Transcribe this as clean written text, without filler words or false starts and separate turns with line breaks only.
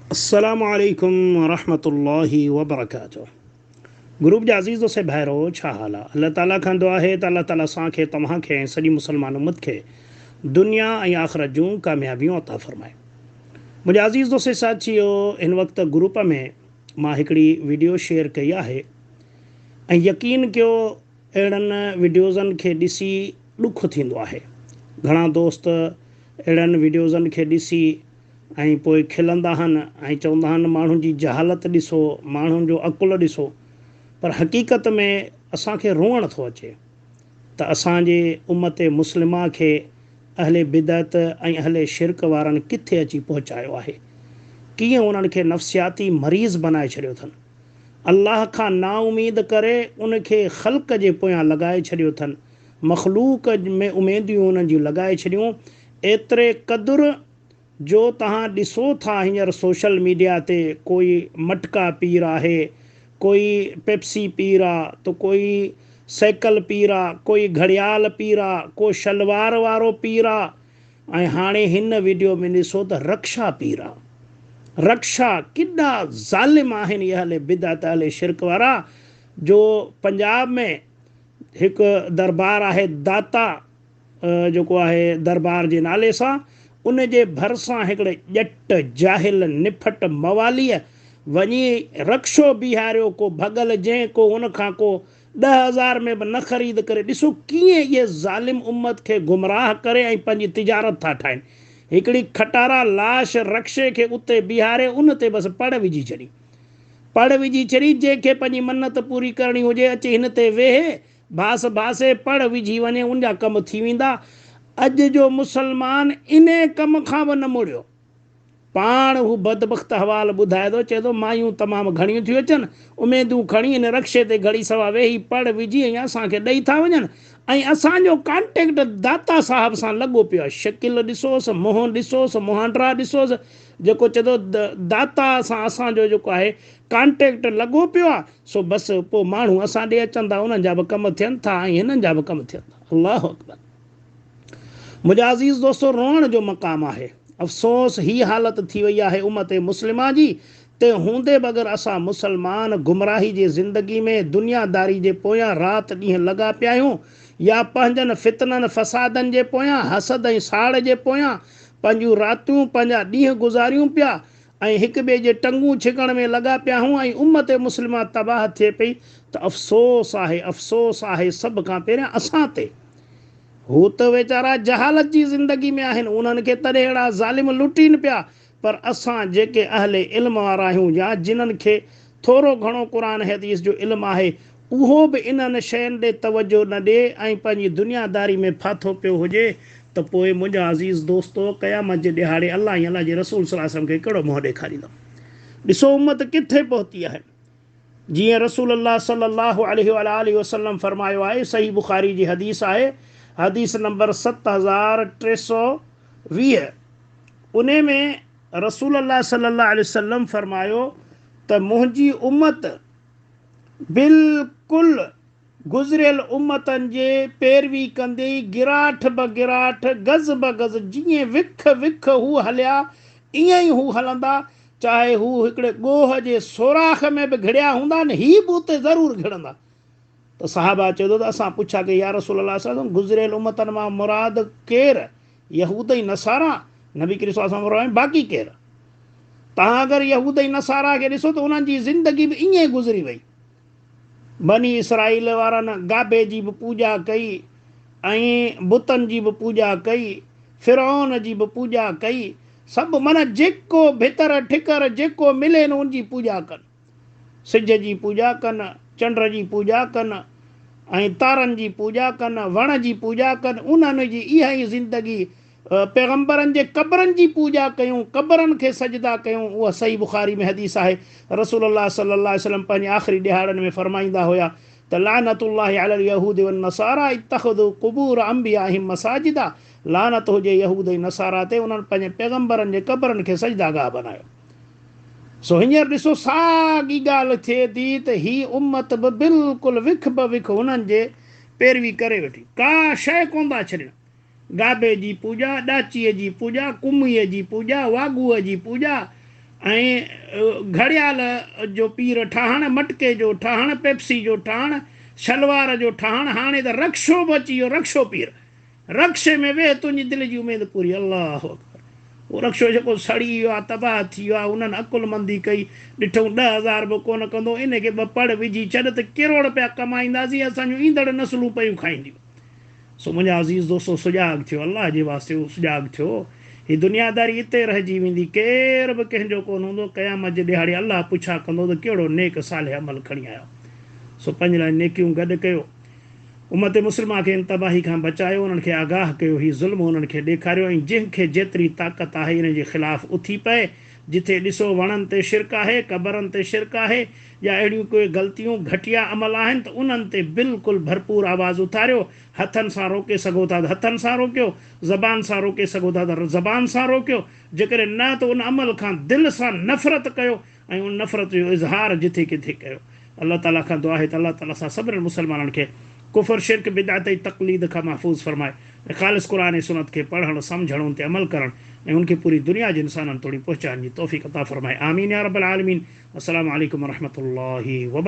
अस्सलामुअलैकुम वरहमतुल्लाहि वबरकातुह। ग्रुप जा अज़ीज़ो से भाइरो छा हाल आहे? अल्लाह ताला खां दुआ है त अल्लाह ताला असांखे तव्हांखे ऐं सॼी मुस्लमान उम्मत खे दुनिया ऐं आख़िरत जूं कामयाबियूं अता फ़रमाए। मुंहिंजा अज़ीज़ो से साथियो, हिन वक़्तु ग्रुप में मां हिकिड़ी वीडियो शेयर कई आहे ऐं यकीन कयो अहिड़नि वीडियोज़नि खे ॾिसी ॾुखु थींदो आहे। घणा दोस्त अहिड़नि वीडियोज़नि खे ॾिसी ऐं पोइ खिलंदा आहिनि ऐं चवंदा आहिनि माण्हुनि जी जहालत ॾिसो, माण्हुनि जो अकुलु ॾिसो। पर हक़ीक़त में असांखे रोअण थो अचे त असांजे उम्मत मुस्लिमा खे अहले बिदअत ऐं अहले शिरक वारनि किथे अची पहुचायो आहे। कीअं उन्हनि खे नफ़्सियाती मरीज़ बनाए छॾियो अथनि। अल्लाह खां नाउमीद करे उनखे ख़ल्क़ जे पोयां लॻाए छॾियो अथनि। मख़लूक में उमेदियूं उन्हनि जूं लॻाए छॾियूं एतिरे क़दुरु जो तव्हां ॾिसो था हींअर सोशल मीडिया ते कोई मटका पीर आहे, कोई पेप्सी पीर आहे, तो कोई साइकिल पीर आहे, कोई घड़ियाल पीर आहे, को शलवार वारो पीर आहे ऐं हाणे हिन वीडियो में ॾिसो त रक्षा पीर आहे। रक्षा केॾा ज़ालिम आहिनि इहे हले बिदअत हले शिरक वारा। जो पंजाब में हिकु दरबार आहे दाता जेको आहे दरबार जे नाले सां, उन जे भरिसां हिकिड़े ॼट जाहिल निफट मवालीअ वञी रक्षो बीहारियो, को भॻल जंहिं को उनखां को 10,000 में बि न ख़रीद करे। ॾिसो कीअं इहे ज़ालिम उम्मत खे गुमराह करे ऐं पंहिंजी तिजारत था ठाहिनि। हिकिड़ी खटारा लाश रक्षे खे उते बीहारे उन ते बसि पड़ विझी छॾी, पड़ विझी छॾी। जंहिंखे पंहिंजी मन्नत पूरी करणी हुजे अचे हिन ते वेहे, बास बासे पड़ विझी वञे, उनजा कम थी वेंदा। अॼु जो मुसलमान इन कम खां बि न मुड़ियो। पाण हू बदबख़्त हवाल ॿुधाए थो, चए थो मायूं तमामु घणियूं थियूं अचनि, उमेदूं खणी हिन रक्षे ते घड़ी सवा वेही पड़ विझी ऐं असांखे ॾेई था वञनि ऐं असांजो कॉन्टेक्ट दाता साहब सां लॻो पियो आहे। शकिल ॾिसोसि, मुंहुं ॾिसोसि, मुहांडरा ॾिसोसि, जेको चए थो दाता सां असांजो जेको आहे कॉन्टेक्ट लॻो पियो आहे। सो बसि पोइ माण्हू असां ॾे अचनि था, उन्हनि जा बि कम थियनि था ऐं हिननि जा बि कम थियनि था। अल्लाहु अकबर। मुंहिंजा अज़ीज़ दोस्तो, रोअण जो मक़ाम आहे। अफ़सोस ही हालत थी वई आहे उम्मत मुस्लिमा जी। ते हूंदे बि अगरि असां मुसलमान गुमराही जे ज़िंदगी में दुनियादारी जे पोयां राति ॾींहं लॻा पिया आहियूं, या पंहिंजनि फितननि फ़सादनि जे पोयां, हसद ऐं साड़ जे पोयां पंहिंजूं रातियूं पंहिंजा ॾींहं गुज़ारियूं पिया ऐं हिक ॿिए जे टंगूं छिकण में लॻा पिया हूं ऐं उम्मत मुस्लिमा तबाह थिए पई, त अफ़सोस आहे, अफ़सोस आहे सभ खां पहिरियां असां ते। हू त वीचारा जहालत जी ज़िंदगी में आहिनि, उन्हनि खे तॾहिं अहिड़ा ज़ालिम लुटीनि पिया। पर असां जेके अहले इल्म वारा आहियूं या जिन्हनि खे थोरो घणो क़ुर हदीस जो इल्मु आहे, उहो बि इन्हनि शयुनि ॾे तवजो न ॾिए ऐं पंहिंजी दुनियादारी में फाथो पियो हुजे, त पोइ मुंहिंजा अज़ीज़ दोस्तो क़यामत जे ॾिहाड़े अलाह ऐं अलाह जे रसूल सल्लल्लाहु अलैहि वसल्लम खे कहिड़ो मुंहुं ॾेखारींदो। ॾिसो उम्मत किथे पहुती आहे। जीअं रसूल अल्लाह सल्लल्लाहु अलैहि वसल्लम फरमायो आहे, सही बुखारी जी हदीस आहे, हदीस नंबर 7320। उन में रसूल अल्लाह सल्लल्लाहु अलैहि वसल्लम फरमायो त मुंहिंजी उम्मत बिल्कुलु गुज़रियल उम्मतनि जे पैरवी कंदे गिराठ ब गिराठ, गज़ ब गज़, जीअं विख विख हू हलिया ईअं ई हू हलंदा। चाहे हू हिकिड़े ॻोह जे सोराख़ में बि घिड़िया हूंदा न, ही बि उते ज़रूरु घिड़ंदा। त साहबा चए थो त असां पुछा कई, या रसूल अल्लाह सल्लल्लाहु अलैहि वसल्लम गुज़रियल उम्मतनि मां मुराद केरु? यहूद ऐं नसारा? नबी करीम सल्लल्लाहु अलैहि वसल्लम बाक़ी केरु? तव्हां अगरि यहूद ऐं नसारा खे ॾिसो त उन्हनि जी ज़िंदगी बि ईअं ई गुज़री वई। बनी इसराईल वारनि गाबे जी बि पूॼा कई ऐं बुतनि जी बि पूॼा कई, फिरौन जी बि पूॼा कई, सभु माना जेको भितर ठिकर जेको मिले न उनजी पूॼा कनि। सिज जी पूॼा कनि, चंड जी पूॼा कनि ऐं तारनि जी पूॼा कनि, वण जी पूॼा कनि। उन्हनि जी इहा ई ज़िंदगी। पैगंबरनि जे क़बरनि जी पूॼा कयूं, क़बरनि खे सजदा कयूं। उहा सही बुखारी में हदीस आहे। रसूल अल्लाह सल्लल्लाहु अलैहि वसल्लम पंहिंजे आख़िरी ॾिहाड़नि में फरमाईंदा हुया त लानतुल्लाहि अलल यहूद वन नसारा इत्तख़ज़ू क़ुबूर अंबियाहिम मसाजिदा। लानत हुजे यहूद ऐं नसारा ते, उन्हनि पंहिंजे पैगंबरनि जे क़बरनि खे सजदागाह बनायो। सो हींअर ॾिसो साॻी ॻाल्हि थिए थी त ही उम्मत बि बिल्कुलु विख ब विख हुननि जे पैरवी करे वेठी, का शइ कोन था छॾनि। गाबे जी पूॼा, ॾाचीअ जी पूॼा, कुमीअ जी पूॼा, वाॻूअ जी पूॼा, ऐं घड़ियाल जो पीर ठहणु, मटके जो ठहणु, पेप्सी जो ठहणु, शलवार जो ठहणु, हाणे त रक्शो बि अची वियो, रक्शो पीर। रक्शे में वेह, तुंहिंजी दिलि जी उमेदु पूरी। अलाह अकबर। उहो रक्शो जेको सड़ी वियो आहे, तबाह थी वियो आहे, उन्हनि अकुलमंदी कई, ॾिठूं 10,000 बि कोन कंदो, इनखे ॿ पड़ विझी छॾ त किरोड़ पिया कमाईंदासीं, असांजूं ईंदड़ नसलूं पयूं खाईंदियूं। सो मुंहिंजा अज़ीज़ दोस्तो, सुजाॻ थियो, अलाह जे वास्ते सुजाॻ थियो। हीअ दुनियादारी हिते रहिजी वेंदी, केर बि कंहिंजो कोन हूंदो। क़यामत जे ॾिहाड़े अलाह पुछा कंदो त कहिड़ो नेक सालिह अमल खणी आयो। सो पंहिंजे लाइ नेकियूं गॾु कयो। उम्मत मुस्लिमा खे इन तबाही खां बचायो, उन्हनि खे आगाह कयो, हीउ ज़ुल्म उन्हनि खे ॾेखारियो, ऐं जंहिंखे जेतिरी ताक़त आहे इन जे ख़िलाफ़ु उथी पए। जिथे ॾिसो वणनि ते शिरक आहे, क़बरनि ते शिरक आहे, या अहिड़ियूं कोई ग़लतियूं घटिया अमल आहिनि त उन्हनि ते बिल्कुलु भरपूर आवाज़ उथारियो। हथनि सां रोके सघो था त हथनि सां रोकियो, ज़बान सां रोके सघो था त ज़बान सां रोकियो। जेकॾहिं न त उन अमल खां दिलि सां नफ़रत कयो, ऐं उन नफ़रत जो इज़हार जिथे किथे कयो। अलाह ताला खां दुआ आहे त अलाह ताला सां सभिनी मुस्लमाननि खे कुफर, शिरक, बिदअत ऐं तक़लीद खां महफ़ूज़ फरमाए, ऐं ख़ालिस क़ुर ऐं सुन्नत खे पढ़णु, सम्झणु, उन ते अमल करणु, ऐं उनखे पूरी दुनिया जे इंसाननि तोड़ी पहुचाइण जी तौफ़ीक़ अता फरमाए। आमीन या रब्बल आलमीन। अस्सलामु अलैकुम वरहमतुल्लाहि वबरकातुहू।